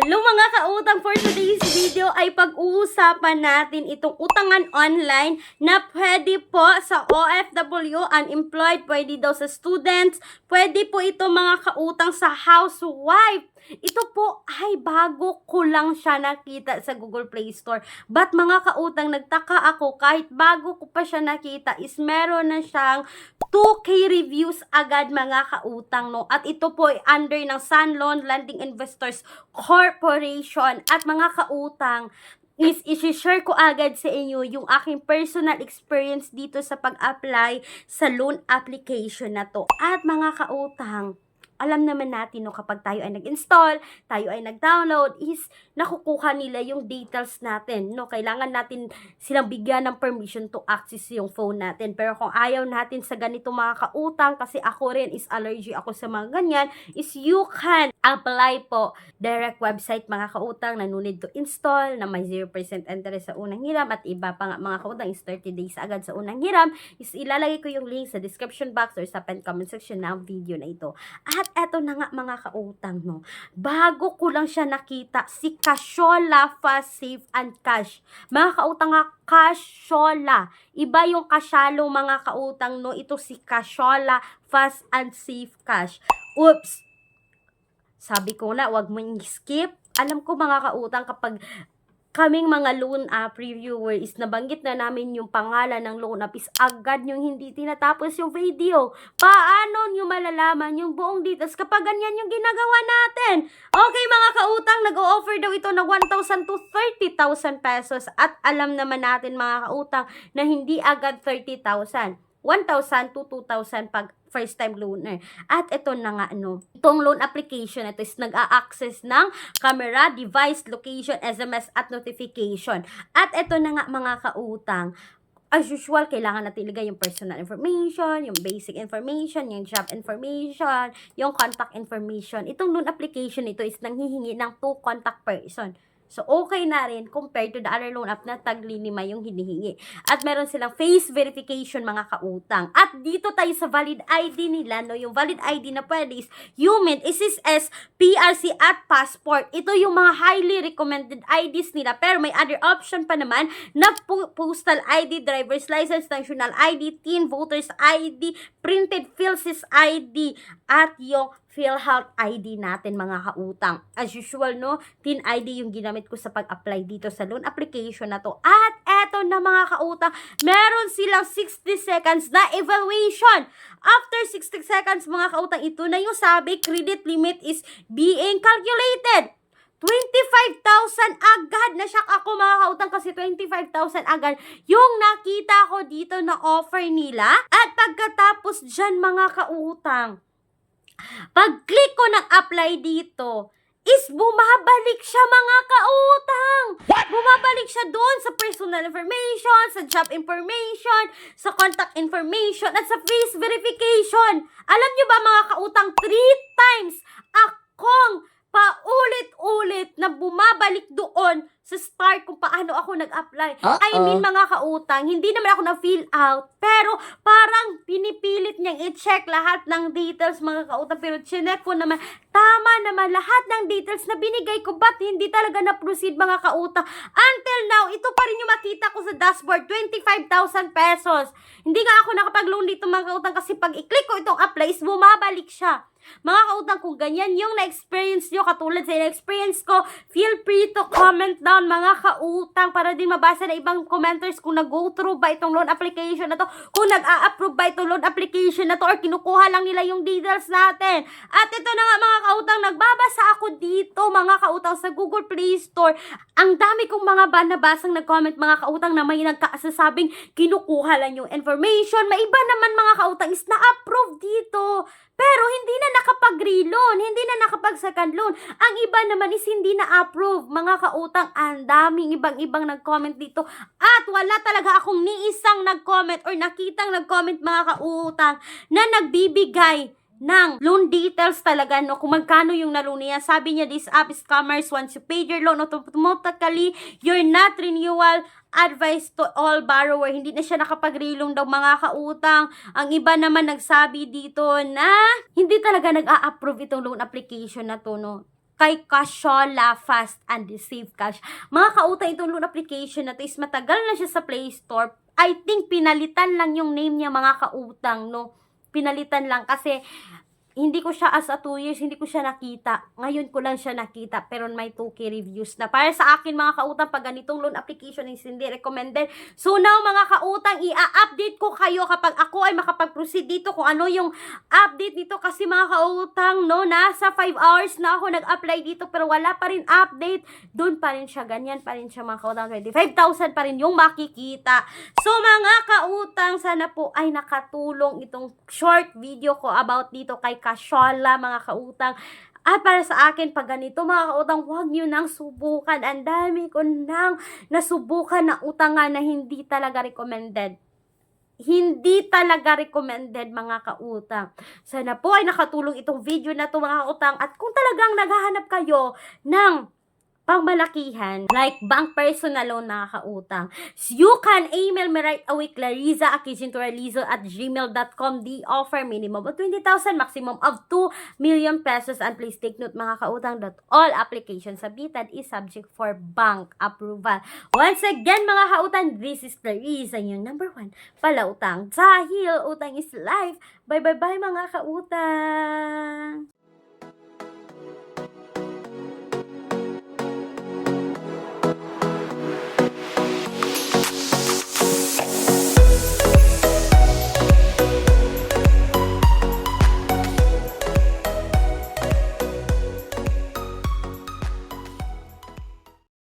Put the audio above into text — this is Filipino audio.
Hello mga kautang, for today's video ay pag-uusapan natin itong utangan online na pwede po sa OFW, unemployed, pwede daw sa students, pwede po ito mga kautang sa housewife. Ito po ay bago ko lang siya nakita sa Google Play Store. But mga kautang, nagtaka ako kahit bago ko pa siya nakita is meron na siyang 2K reviews agad mga kautang, no? At ito po ay under ng Sunloan Lending Investors Corporation. At mga kautang, i-share ko agad sa inyo yung aking personal experience dito sa pag-apply sa loan application na to. At mga kautang, alam naman natin no, kapag tayo ay nag-install, tayo ay nag-download, is nakukuha nila yung details natin. No? Kailangan natin silang bigyan ng permission to access yung phone natin. Pero kung ayaw natin sa ganito mga kautang, kasi ako rin is allergy ako sa mga ganyan, is you can apply po direct website mga kautang na no need to install, na may 0% interest sa unang hiram, at iba pa nga mga kautang is 30 days agad sa unang hiram. Is ilalagay ko yung link sa description box or sa pen comment section ng video na ito. At eto na nga mga kautang, no, bago ko lang siya nakita, si Casyola Fast Safe and Cash. Mga kautang nga, Casyola. Iba yung Casyalo mga kautang, no, ito si Casyola Fast and Safe Cash. Oops! Sabi ko na, wag mo i-skip. Alam ko mga kautang, kapag kaming mga loan app reviewer is nabanggit na namin yung pangalan ng loan app, is agad yung hindi tinatapos yung video. Paano nyo malalaman yung buong details kapag ganyan yung ginagawa natin? Okay mga kautang, nag-o-offer daw ito na 1,000 to 30,000 pesos. At alam naman natin mga kautang na hindi agad 30,000. 1,000 to 2,000 pag first time loaner. At ito na nga, no, itong loan application ito is nag-a-access ng camera, device, location, SMS at notification. At ito na nga mga kautang, as usual, kailangan natin ilagay yung personal information, yung basic information, yung job information, yung contact information. Itong loan application ito is nanghihingi ng 2 contact person. So, okay na rin compared to the other loan app na tag-5 yung hinihingi. At meron silang face verification mga kautang. At dito tayo sa valid ID nila, no? Yung valid ID na pwede is UMINT, SSS, PRC at passport. Ito yung mga highly recommended IDs nila. Pero may other option pa naman na postal ID, driver's license, national ID, teen voters ID, printed PhilSys ID, at yung PhilHealth ID natin mga kautang. As usual, no, teen ID yung ginamit ko sa pag-apply dito sa loan application na to. At eto na mga kautang, meron silang 60 seconds na evaluation. After 60 seconds mga kautang, ito na yung sabi, credit limit is being calculated. 25,000 agad. Na-shock ako mga kautang kasi 25,000 agad yung nakita ko dito na offer nila. At pagkatapos dyan mga kautang, pag-click ko ng apply dito, is bumabalik siya mga kautang. What? Bumabalik siya doon sa personal information, sa job information, sa contact information, at sa face verification. Alam nyo ba mga kautang, 3 times akong paulit-ulit na bumabalik doon sa start kung paano ako nag-apply. I mean mga kautang, hindi naman ako na-fill out, pero parang pinipilit niyang i-check lahat ng details mga kautang. Pero chinek ko naman, tama naman lahat ng details na binigay ko, but hindi talaga na-proceed mga kautang. Until now, ito pa rin yung makita ko sa dashboard, 25,000 pesos. Hindi nga ako nakapag-loan dito mga kautang kasi pag i-click ko itong apply, is bumabalik siya. Mga kautang, kung ganyan yung na-experience nyo, katulad sa na-experience ko, feel free to comment down mga kautang para din mabasa na ibang commenters kung nag-go through ba itong loan application na to, kung nag-a-approve ba itong loan application na to, or kinukuha lang nila yung details natin. At ito na nga mga kautang, nagbabasa ako dito mga kautang sa Google Play Store. Ang dami kong mga nabasang nag-comment mga kautang na may nagkasasabing kinukuha lang yung information. May iba naman mga kautang is na-approve dito, pero hindi na nakapag-re-loan, hindi na nakapag-second loan. Ang iba naman is hindi na-approve. Mga kautang, ang daming ibang-ibang nag-comment dito. At wala talaga akong ni isang nag-comment or nakitang nag-comment mga kautang na nagbibigay ng loan details talaga, no, kung magkano yung naloan niya. Sabi niya, this app is scammers. Once you paid your loan, automatically, you're not renewal advice to all borrower. Hindi na siya nakapag-relong daw mga kautang. Ang iba naman nagsabi dito na hindi talaga nag-a-approve itong loan application na to, no. kay Cashola Fast and Receive Cash. Mga kautang, itong loan application na to is matagal na siya sa Play Store. I think pinalitan lang yung name niya, mga kautang, no? Pinalitan lang kasi hindi ko siya as a 2 years, hindi ko siya nakita. Ngayon ko lang siya nakita, pero may 2K reviews na. Para sa akin, mga kautang, pag ganitong loan application is hindi recommended. So now, mga kautang, i-update ko kayo kapag ako ay makapag-proceed dito kung ano yung update dito. Kasi mga kautang, no, nasa 5 hours na ako nag-apply dito, pero wala pa rin update. Doon pa rin siya, ganyan pa rin siya, mga kautang. 25,000 pa rin yung makikita. So mga kautang, sana po ay nakatulong itong short video ko about dito kay Cashola, mga kautang. At para sa akin, pag ganito, mga kautang, huwag nyo nang subukan. Ang dami ko nang nasubukan na utangan na hindi talaga recommended. Hindi talaga recommended, mga kautang. Sana po ay nakatulong itong video na to, mga kautang. At kung talagang naghahanap kayo ng pangmalakihan, like bank personal loan, mga kautang, you can email me right away, clariza@gmail.com. The offer minimum of 20,000, maximum of 2 million pesos. And please take note, mga kautang, that all applications submitted is subject for bank approval. Once again, mga kautang, this is Clariza, yung number 1 palautang. Dahil utang is life. Bye, mga kautang.